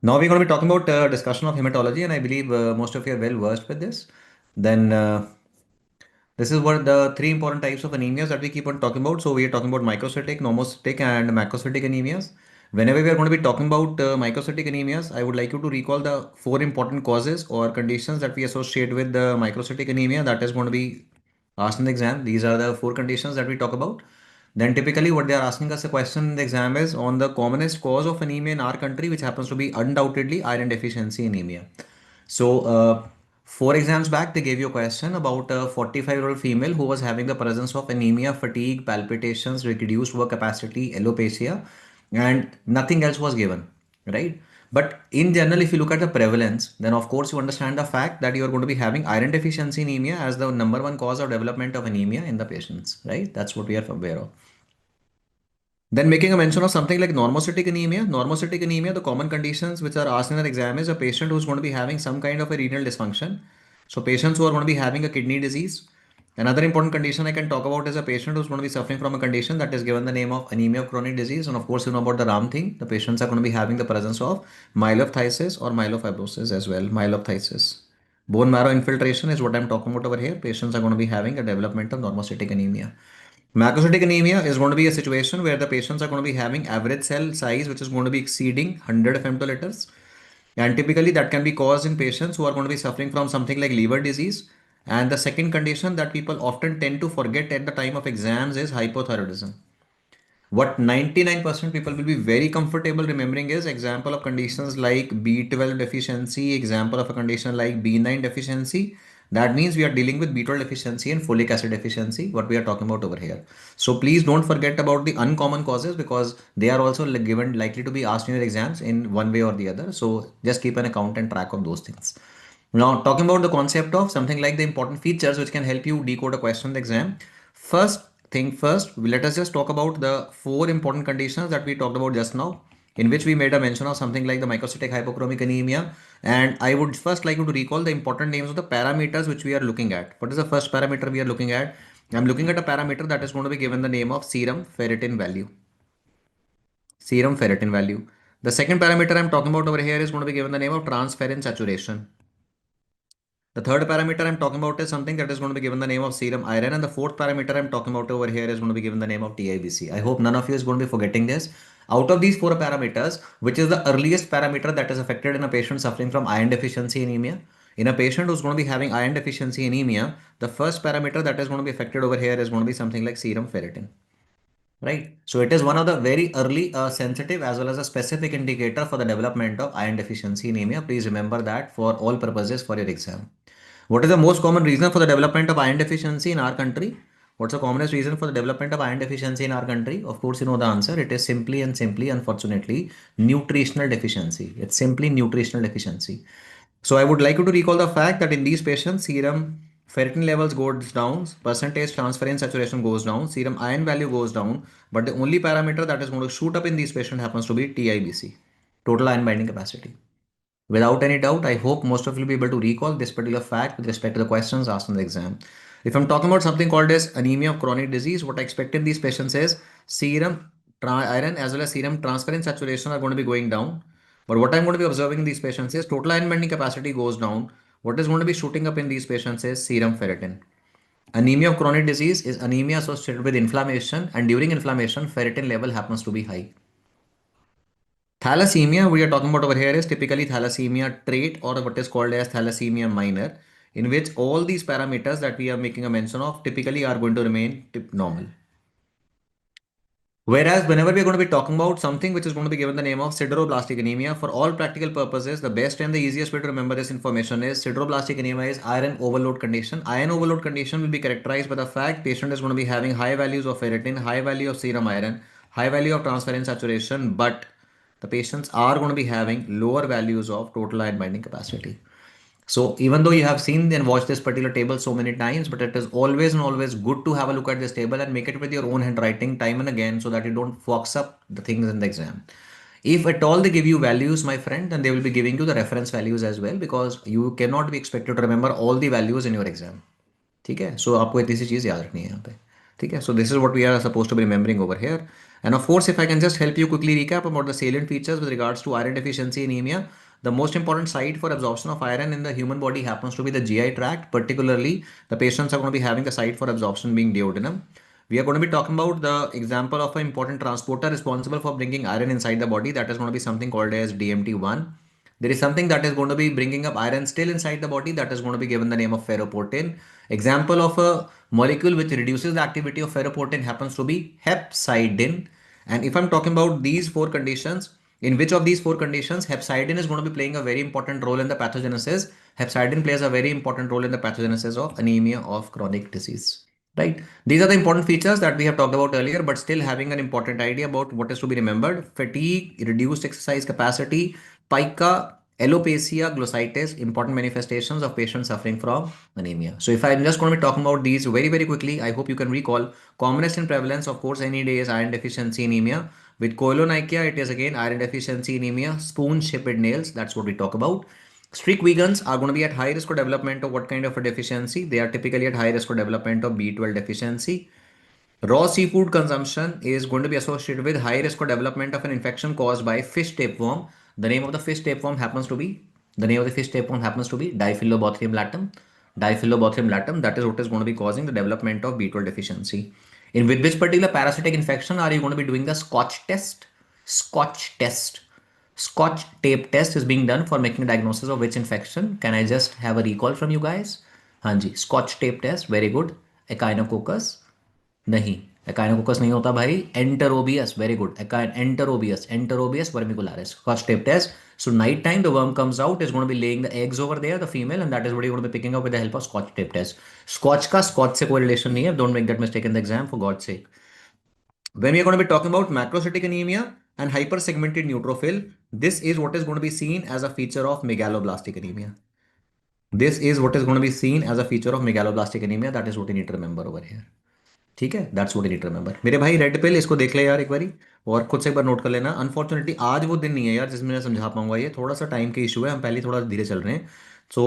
Now we're going to be talking about discussion of hematology, and I believe most of you are well versed with this. Then this is what the three important types of anemias that we keep on talking about. So we are talking about microcytic, normocytic, and macrocytic anemias. Whenever we are going to be talking about microcytic anemias, I would like you to recall the four important causes or conditions that we associate with the microcytic anemia that is going to be asked in the exam. These are the four conditions that we talk about. Then typically what they are asking us a question in the exam is on the commonest cause of anemia in our country, which happens to be undoubtedly iron deficiency anemia. So, 4 exams back, they gave you a question about a 45-year-old female who was having the presence of anemia, fatigue, palpitations, reduced work capacity, alopecia, and nothing else was given, right? But in general, if you look at the prevalence, then of course you understand the fact that you are going to be having iron deficiency anemia as the number one cause of development of anemia in the patients, right? That's what we are aware of. Then making a mention of something like normocytic anemia. Normocytic anemia, the common conditions which are asked in an exam is a patient who's going to be having some kind of a renal dysfunction. So patients who are going to be having a kidney disease. Another important condition I can talk about is a patient who's going to be suffering from a condition that is given the name of anemia of chronic disease. And of course, you know about the RAM thing. The patients are going to be having the presence of myelophthisis or myelofibrosis as well. Myelophthisis. Bone marrow infiltration is what I'm talking about over here. Patients are going to be having a development of normocytic anemia. Macrocytic anemia is going to be a situation where the patients are going to be having average cell size which is going to be exceeding 100 femtoliters, and typically that can be caused in patients who are going to be suffering from something like liver disease. And the second condition that people often tend to forget at the time of exams is hypothyroidism. What 99% people will be very comfortable remembering is example of conditions like B12 deficiency, example of a condition like B9 deficiency. That means we are dealing with B12 deficiency and folic acid deficiency, what we are talking about over here. So please don't forget about the uncommon causes because they are also given likely to be asked in your exams in one way or the other. So just keep an account and track of those things. Now, talking about the concept of something like the important features which can help you decode a question in the exam. First thing first, let us just talk about the four important conditions that we talked about just now, in which we made a mention of something like the microcytic hypochromic anemia. And I would first like you to recall the important names of the parameters which we are looking at. What is the first parameter we are looking at? I'm looking at a parameter that is going to be given the name of serum ferritin value. Serum ferritin value. The second parameter I'm talking about over here is going to be given the name of transferrin saturation. The third parameter I'm talking about is something that is going to be given the name of serum iron, and the fourth parameter I'm talking about over here is going to be given the name of TIBC. I hope none of you is going to be forgetting this. Out of these four parameters, which is the earliest parameter that is affected in a patient suffering from iron deficiency anemia? In a patient who's going to be having iron deficiency anemia, the first parameter that is going to be affected over here is going to be something like serum ferritin. Right. So it is one of the very early sensitive as well as a specific indicator for the development of iron deficiency anemia. Please remember that for all purposes for your exam. What is the most common reason for the development of iron deficiency in our country? What's the commonest reason for the development of iron deficiency in our country? Of course, you know the answer. It is simply, unfortunately, nutritional deficiency. It's simply nutritional deficiency. So I would like you to recall the fact that in these patients, serum ferritin levels goes down, percentage transferrin saturation goes down, serum iron value goes down, but the only parameter that is going to shoot up in these patients happens to be TIBC, total iron binding capacity. Without any doubt, I hope most of you will be able to recall this particular fact with respect to the questions asked in the exam. If I'm talking about something called as anemia of chronic disease, what I expect in these patients is serum iron as well as serum transferrin saturation are going to be going down. But what I'm going to be observing in these patients is total iron binding capacity goes down. What is going to be shooting up in these patients is serum ferritin. Anemia of chronic disease is anemia associated with inflammation, and during inflammation, ferritin level happens to be high. Thalassemia, we are talking about over here is typically thalassemia trait or what is called as thalassemia minor, in which all these parameters that we are making a mention of typically are going to remain normal. Whereas whenever we are going to be talking about something which is going to be given the name of sideroblastic anemia, for all practical purposes, the best and the easiest way to remember this information is sideroblastic anemia is iron overload condition. Iron overload condition will be characterized by the fact patient is going to be having high values of ferritin, high value of serum iron, high value of transferrin saturation, but the patients are going to be having lower values of total iron binding capacity. So even though you have seen and watched this particular table so many times, but it is always and always good to have a look at this table and make it with your own handwriting time and again so that you don't fox up the things in the exam. If at all they give you values, my friend, then they will be giving you the reference values as well because you cannot be expected to remember all the values in your exam. ठीक है, so आपको इतनी सी चीज याद रखनी है यहाँ पे. ठीक है, so this is what we are supposed to be remembering over here. And of course, if I can just help you quickly recap about the salient features with regards to iron deficiency anemia, the most important site for absorption of iron in the human body happens to be the GI tract. Particularly, the patients are going to be having the site for absorption being duodenum. We are going to be talking about the example of an important transporter responsible for bringing iron inside the body. That is going to be something called as DMT1. There is something that is going to be bringing up iron still inside the body, that is going to be given the name of ferroportin. Example of a molecule which reduces the activity of ferroportin happens to be hepcidin. And if I'm talking about these four conditions, in which of these four conditions hepcidin is going to be playing a very important role in the pathogenesis? Hepcidin plays a very important role in the pathogenesis of anemia of chronic disease. Right. These are the important features that we have talked about earlier, but still having an important idea about what is to be remembered: fatigue, reduced exercise capacity, pica, alopecia, glossitis, important manifestations of patients suffering from anemia. So if I'm just going to be talking about these very, very quickly, I hope you can recall commonest in prevalence, of course, any day is iron deficiency anemia. With koilonychia, it is again iron deficiency anemia, spoon-shaped nails. That's what we talk about. Strict vegans are going to be at high risk for development of what kind of a deficiency? They are typically at high risk for development of B12 deficiency. Raw seafood consumption is going to be associated with high risk for development of an infection caused by fish tapeworm. The name of the fish tapeworm happens to be Diphyllobothrium latum. Diphyllobothrium latum. That is what is going to be causing the development of B12 deficiency. In with which particular parasitic infection are you going to be doing the Scotch test? Scotch test. Scotch tape test is being done for making a diagnosis of which infection. Can I just have a recall from you guys? Hanji, Scotch tape test. Very good. Echinococcus. नहीं, एकाइनोकोकस नहीं होता भाई. Enterobius. Very good. Enterobius vermicularis. Scotch tape test. So night time the worm comes out, is going to be laying the eggs over there, the female, and that is what you're going to be picking up with the help of Scotch tape test. Scotch का Scotch से कोई relation नहीं है. Don't make that mistake in the exam, for God's sake. When we are going to be talking about macrocytic anemia and hypersegmented neutrophil, this is what is going to be seen as a feature of megaloblastic anemia. This is what is going to be seen as a feature of megaloblastic anemia. That is what you need to remember over here. ठीक है, that's what you need to remember. मेरे भाई red pill इसको देख ले यार एक बारी, और खुद से एक बार नोट कर लेना. अनफॉर्चुनेटली आज वो दिन नहीं है यार जिसमें मैं समझा पाऊंगा, ये थोड़ा सा टाइम के इशू है, हम पहले थोड़ा धीरे चल रहे हैं. सो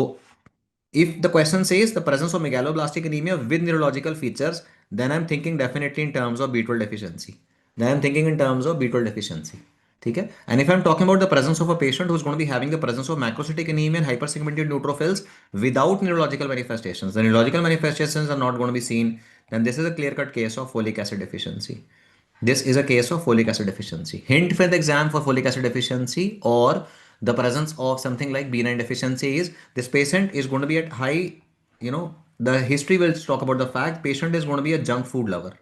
if the question says the presence of megaloblastic anemia with neurological features, then I'm thinking definitely in terms of B12 deficiency. Then I'm thinking in terms of B12 deficiency. Okay? And if I'm talking about the presence of a patient who's going to be having the presence of macrocytic anemia and hypersegmented neutrophils without neurological manifestations, the neurological manifestations are not going to be seen, then this is a clear-cut case of folic acid deficiency. This is a case of folic acid deficiency. Hint for the exam for folic acid deficiency or the presence of something like B9 deficiency is this patient is going to be at high, the history will talk about the fact patient is going to be a junk food lover.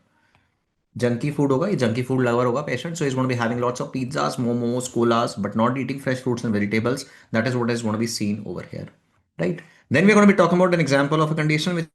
Junky food hoga, junky food lover hoga patient. So he's going to be having lots of pizzas, momos, colas, but not eating fresh fruits and vegetables. That is what is going to be seen over here. Right. Then we're going to be talking about an example of a condition which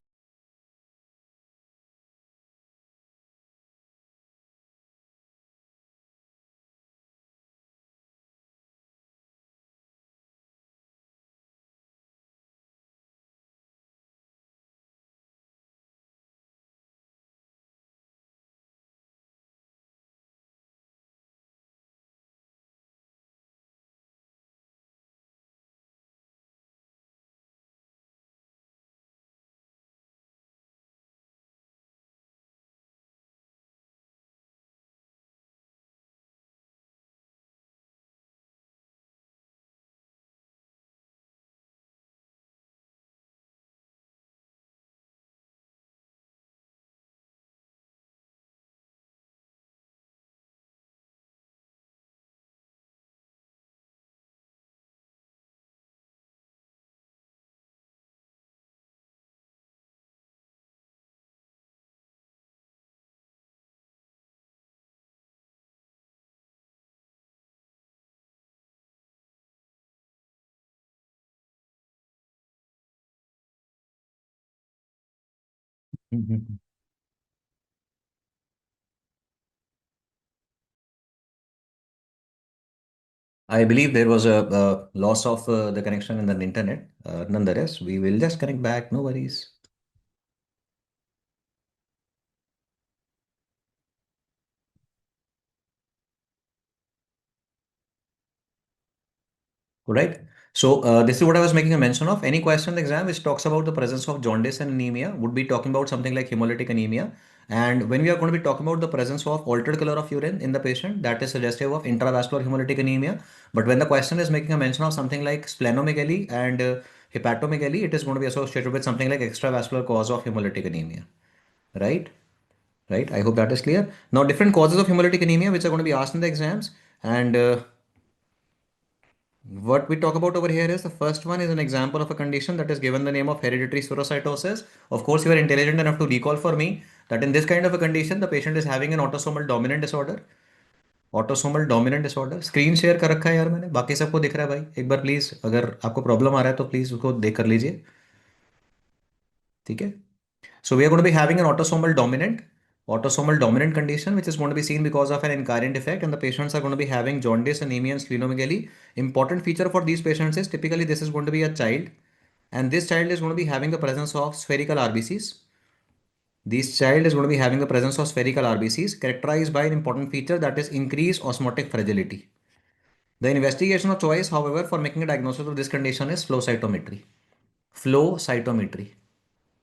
I believe there was a loss of the connection in the internet. Nonetheless, we will just connect back. No worries. Right. So this is what I was making a mention of. Any question in the exam which talks about the presence of jaundice and anemia would be talking about something like hemolytic anemia. And when we are going to be talking about the presence of altered color of urine in the patient, that is suggestive of intravascular hemolytic anemia. But when the question is making a mention of something like splenomegaly and hepatomegaly, it is going to be associated with something like extravascular cause of hemolytic anemia, right? Right. I hope that is clear. Now, different causes of hemolytic anemia, which are going to be asked in the exams. And what we talk about over here is the first one is an example of a condition that is given the name of hereditary spherocytosis. Of course, you are intelligent enough to recall for me that in this kind of a condition, the patient is having an autosomal dominant disorder. Autosomal dominant disorder screen share कर रखा है यार मैंने बाकी सबको दिख रहा है भाई एक बार प्लीज अगर आपको प्रॉब्लम आ रहा है तो प्लीज उसको देख कर लीजिए ठीक है So we are going to be having an autosomal dominant condition, which is going to be seen because of an invariant effect, and the patients are going to be having jaundice, anemia, and splenomegaly. Important feature for these patients is typically this is going to be a child, and this child is going to be having the presence of spherical RBCs. This child is going to be having the presence of spherical RBCs, characterized by an important feature that is increased osmotic fragility. The investigation of choice, however, for making a diagnosis of this condition is flow cytometry. Flow cytometry.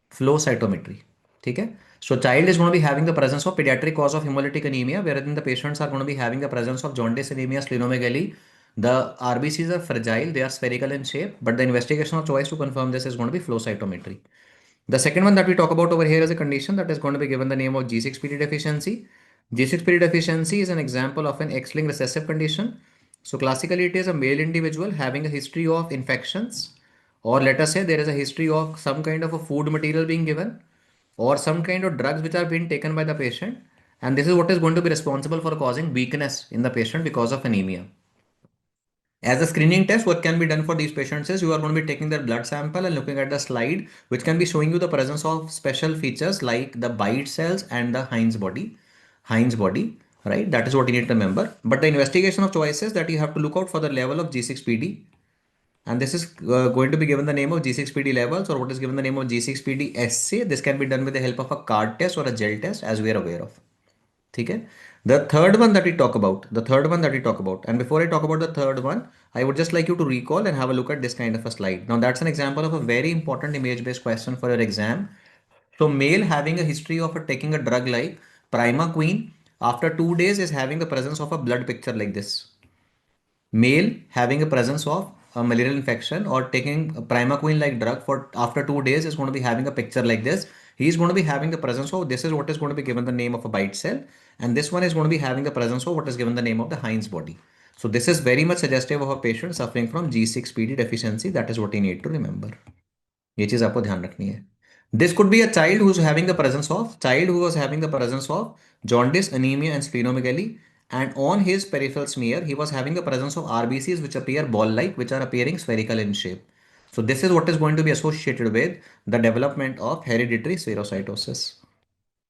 Flow cytometry. Okay? So child is going to be having the presence of pediatric cause of hemolytic anemia, wherein the patients are going to be having the presence of jaundice, anemia, splenomegaly. The RBCs are fragile, they are spherical in shape, but the investigation of choice to confirm this is going to be flow cytometry. The second one that we talk about over here is a condition that is going to be given the name of G6PD deficiency. G6PD deficiency is an example of an X-linked recessive condition. So classically it is a male individual having a history of infections, or let us say there is a history of some kind of a food material being given or some kind of drugs which are being taken by the patient, and this is what is going to be responsible for causing weakness in the patient because of anemia. As a screening test, what can be done for these patients is you are going to be taking their blood sample and looking at the slide, which can be showing you the presence of special features like the bite cells and the Heinz body. Heinz body, right? That is what you need to remember. But the investigation of choice is that you have to look out for the level of G6PD. And this is going to be given the name of G6PD levels, or what is given the name of G6PD SC. This can be done with the help of a card test or a gel test, as we are aware of. Okay. The third one that we talk about, and before I talk about the third one, I would just like you to recall and have a look at this kind of a slide. Now that's an example of a very important image-based question for your exam. So male having a history of taking a drug like Primaquine, after 2 days is having the presence of a blood picture like this. Male having a presence of a malarial infection or taking a Primaquine like drug for after 2 days is going to be having a picture like this. He is going to be having the presence of, this is what is going to be given the name of a bite cell, and this one is going to be having the presence of what is given the name of the Heinz body. So this is very much suggestive of a patient suffering from G6PD deficiency. That is what you need to remember. ये चीज आपको ध्यान रखनी है. This could be a child who was having the presence of jaundice, anemia, and splenomegaly, and on his peripheral smear, he was having the presence of RBCs which appear ball-like, which are appearing spherical in shape. So this is what is going to be associated with the development of hereditary spherocytosis.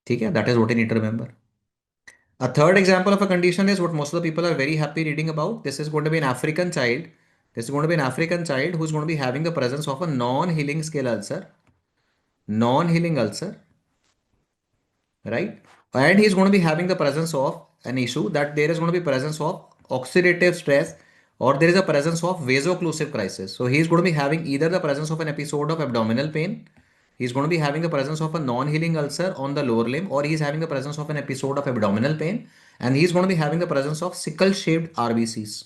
Okay, that is what you need to remember. A third example of a condition is what most of the people are very happy reading about. This is going to be an African child. This is going to be an African child who's going to be having the presence of a non-healing scale ulcer. Non-healing ulcer, right? And he's going to be having the presence of an issue that there is going to be presence of oxidative stress, or there is a presence of vaso-occlusive crisis. So he's going to be having either the presence of an episode of abdominal pain, he's going to be having the presence of a non-healing ulcer on the lower limb, or he's having the presence of an episode of abdominal pain, and he's going to be having the presence of sickle-shaped RBCs.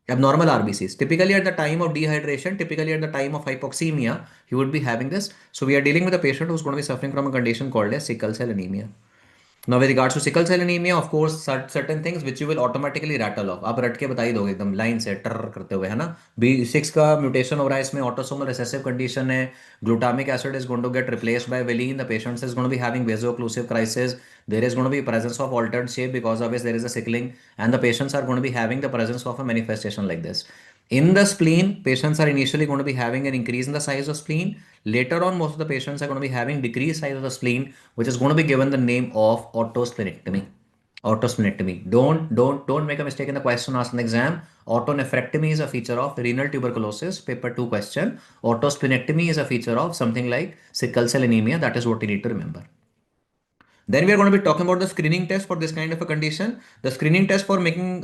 Abnormal RBCs. Typically at the time of dehydration, typically at the time of hypoxemia, you would be having this. So we are dealing with a patient who's going to be suffering from a condition called as sickle cell anemia. Now with regards to sickle cell anemia, of course, certain things which you will automatically rattle off. आप रट के बता ही दोगे एकदम line से टर करते हुए है ना. B6 का म्यूटेशन हो रहा है इसमें, ऑटोसोमल रिसेसिव कंडीशन है. Glutamic acid is going to get replaced by valine. The patient is going to be having vaso-occlusive crisis. There is going to be presence of altered shape because of which there is a sickling, and the patients are going to be having the presence of a manifestation like this. In the spleen, patients are initially going to be having an increase in the size of spleen. Later on, most of the patients are going to be having decreased size of the spleen, which is going to be given the name of autosplenectomy. Autosplenectomy. Don't make a mistake in the question asked in the exam. Autonephrectomy is a feature of renal tuberculosis, paper 2 question. Autosplenectomy is a feature of something like sickle cell anemia. That is what you need to remember. Then we are going to be talking about the screening test for this kind of a condition. The screening test for making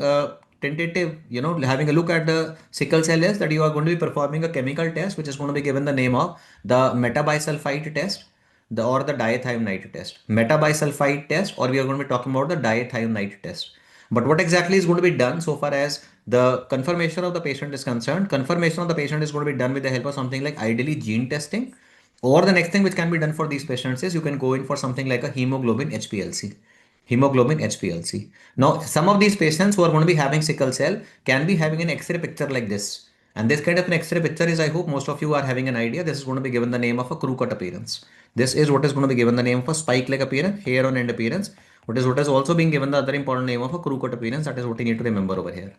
tentative, having a look at the sickle cell is that you are going to be performing a chemical test, which is going to be given the name of the metabisulfite test. or the diethionite test, metabisulfite test, or we are going to be talking about the diethionite test. But what exactly is going to be done so far as the confirmation of the patient is concerned? Confirmation of the patient is going to be done with the help of something like ideally gene testing, or the next thing which can be done for these patients is you can go in for something like a hemoglobin HPLC. Hemoglobin HPLC. Now, some of these patients who are going to be having sickle cell can be having an X-ray picture like this. And this kind of an X-ray picture is, I hope most of you are having an idea. This is going to be given the name of a crew cut appearance. This is what is going to be given the name of a spike-like appearance, hair on end appearance. What is also being given the other important name of a crew cut appearance. That is what you need to remember over here.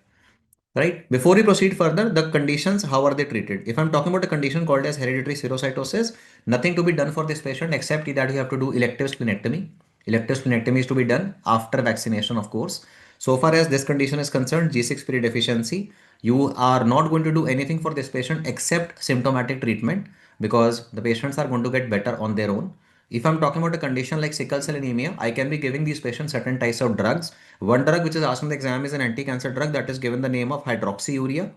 Right? Before we proceed further, the conditions, how are they treated? If I'm talking about a condition called as hereditary spherocytosis, nothing to be done for this patient except that you have to do elective splenectomy. Elective splenectomy is to be done after vaccination, of course. So far as this condition is concerned, G6PD deficiency, you are not going to do anything for this patient except symptomatic treatment because the patients are going to get better on their own. If I'm talking about a condition like sickle cell anemia, I can be giving these patients certain types of drugs. One drug which is asked in the exam is an anti-cancer drug that is given the name of hydroxyurea.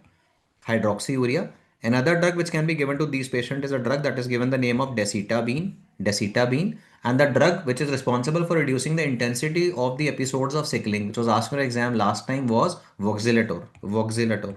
Hydroxyurea. Another drug which can be given to these patients is a drug that is given the name of decitabine. Decitabine. And the drug which is responsible for reducing the intensity of the episodes of sickling, which was asked in the exam last time, was voxelotor. Voxelotor.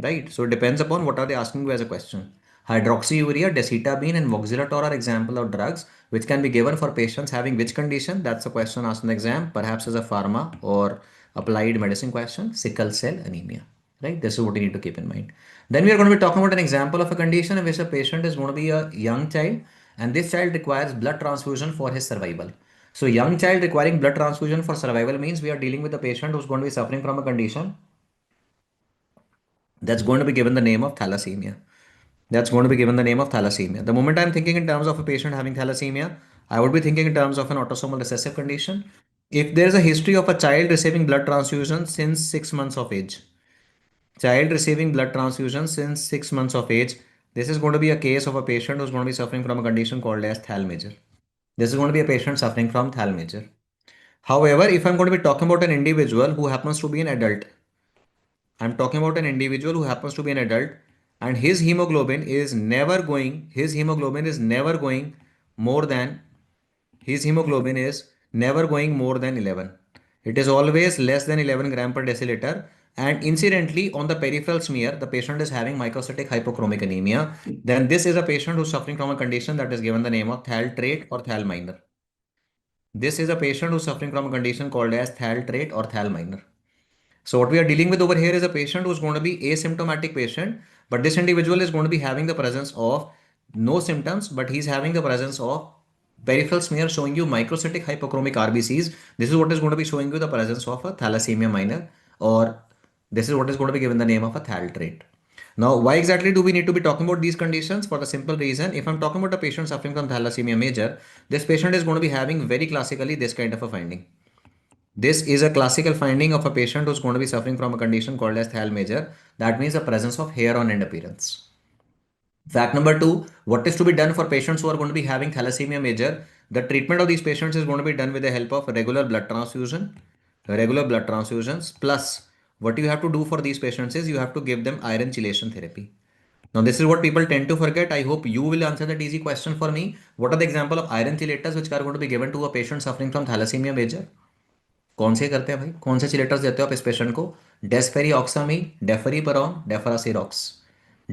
Right? So it depends upon what are they asking you as a question. Hydroxyurea, decitabine, and voxelotor are example of drugs which can be given for patients having which condition? That's a question asked in the exam, perhaps as a pharma or applied medicine question, sickle cell anemia. Right? This is what you need to keep in mind. Then we are going to be talking about an example of a condition in which a patient is going to be a young child and this child requires blood transfusion for his survival. So young child requiring blood transfusion for survival means we are dealing with a patient who's going to be suffering from a condition that's going to be given the name of thalassemia. That's going to be given the name of thalassemia. The moment I'm thinking in terms of a patient having thalassemia, I would be thinking in terms of an autosomal recessive condition. If there is a history of a child receiving blood transfusion since 6 months of age, child receiving blood transfusion since 6 months of age, this is going to be a case of a patient who's going to be suffering from a condition called as thal major. This is going to be a patient suffering from thal major. However, if I'm going to be talking about an individual who happens to be an adult, I'm talking about an individual who happens to be an adult and his hemoglobin is never going more than, his hemoglobin is never going more than 11. It is always less than 11 gram per deciliter. And incidentally, on the peripheral smear, the patient is having microcytic hypochromic anemia. Then this is a patient who's suffering from a condition that is given the name of thal trait or thal minor. This is a patient who's suffering from a condition called as thal trait or thal minor. So what we are dealing with over here is a patient who's going to be asymptomatic patient, but this individual is going to be having the presence of no symptoms, but he's having the presence of peripheral smear showing you microcytic hypochromic RBCs. This is what is going to be showing you the presence of a thalassemia minor, or this is what is going to be given the name of a thal trait. Now, why exactly do we need to be talking about these conditions? For the simple reason, if I'm talking about a patient suffering from thalassemia major, this patient is going to be having very classically this kind of a finding. This is a classical finding of a patient who's going to be suffering from a condition called as thal major. That means the presence of hair on end appearance. Fact number two, what is to be done for patients who are going to be having thalassemia major? The treatment of these patients is going to be done with the help of regular blood transfusions, plus what you have to do for these patients is you have to give them iron chelation therapy. Now, this is what people tend to forget. I hope you will answer that easy question for me. What are the example of iron chelators which are going to be given to a patient suffering from thalassemia major? कौन से करते हैं भाई, कौन से चिलेटर्स देते हो आप इस पेशेंट को? डेस्फेरिऑक्सामीन, डेफरीपरॉन, डेफरासिरॉक्स.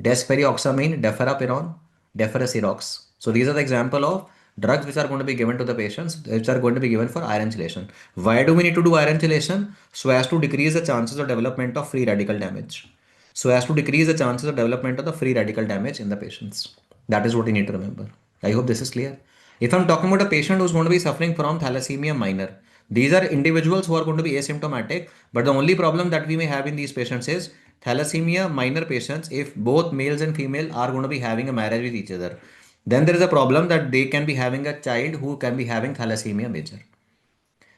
डेस्फेरिऑक्सामीन, डेफरापिरॉन, डेफरासिरॉक्स. So these are the example of drugs which are going to be given to the patients, which are going to be given for iron chelation. Why do we need to do iron chelation? So as to decrease the chances of development of free radical damage. So as to decrease the chances of development of the free radical damage in the patients. That is what you need to remember. I hope this is clear. If I'm talking about a patient who's going to be suffering from thalassemia minor, these are individuals who are going to be asymptomatic, but the only problem that we may have in these patients is thalassemia minor patients, if both males and female are going to be having a marriage with each other, then there is a problem that they can be having a child who can be having thalassemia major.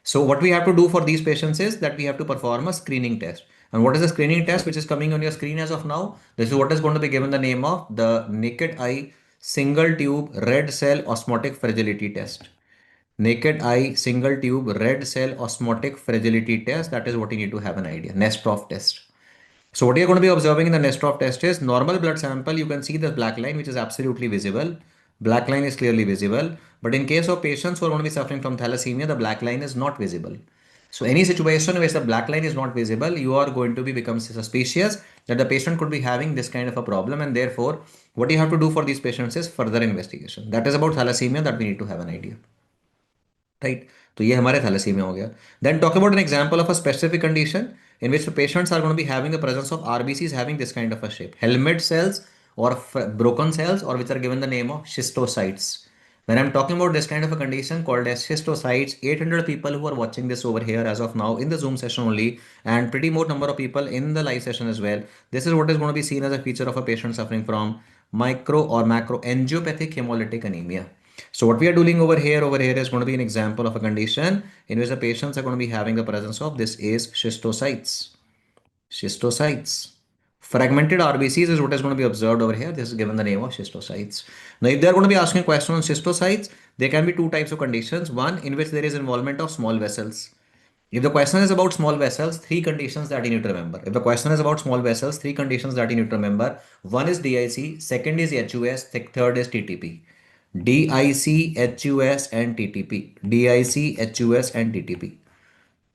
So what we have to do for these patients is that we have to perform a screening test. And what is the screening test which is coming on your screen as of now? This is what is going to be given the name of the naked eye single tube red cell osmotic fragility test. Naked eye single tube red cell osmotic fragility test. That is what you need to have an idea. Nestroff test. So what you're going to be observing in the Nestroff test is normal blood sample. You can see the black line which is absolutely visible. Black line is clearly visible. But in case of patients who are going to be suffering from thalassemia, the black line is not visible. So any situation in which the black line is not visible, you are going to be become suspicious that the patient could be having this kind of a problem, and therefore what you have to do for these patients is further investigation. That is about thalassemia that we need to have an idea. Right. तो ये हमारे thalassemia हो गया. Then talk about an example of a specific condition in which the patients are going to be having the presence of RBCs having this kind of a shape. Helmet cells or broken cells, or which are given the name of schistocytes. When I'm talking about this kind of a condition called as schistocytes, 800 people who are watching this over here as of now in the Zoom session only, and pretty more number of people in the live session as well. This is what is going to be seen as a feature of a patient suffering from micro or macroangiopathic hemolytic anemia. So what we are doing over here is going to be an example of a condition in which the patients are going to be having the presence of this is schistocytes. Schistocytes. Fragmented RBCs is what is going to be observed over here. This is given the name of schistocytes. Now, if they are going to be asking a question on schistocytes, there can be two types of conditions. One in which there is involvement of small vessels. If the question is about small vessels, three conditions that you need to remember. If the question is about small vessels, three conditions that you need to remember. One is DIC, second is HUS, third is TTP. DIC, HUS, and TTP. DIC, HUS, and TTP.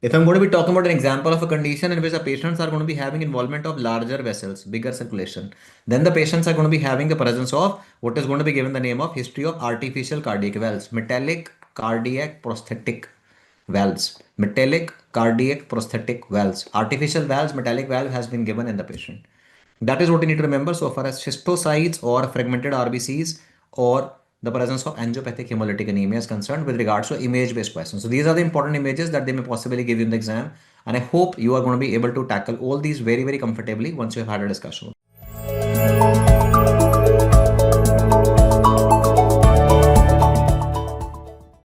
If I'm going to be talking about an example of a condition in which the patients are going to be having involvement of larger vessels, bigger circulation, then the patients are going to be having the presence of what is going to be given the name of history of artificial cardiac valves, metallic cardiac prosthetic valves, metallic cardiac prosthetic valves, artificial valves, metallic valve has been given in the patient. That is what you need to remember so far as schistocytes or fragmented RBCs or the presence of angiopathic hemolytic anemia is concerned with regards to image-based questions. So these are the important images that they may possibly give you in the exam. And I hope you are going to be able to tackle all these very, very comfortably once you have had a discussion.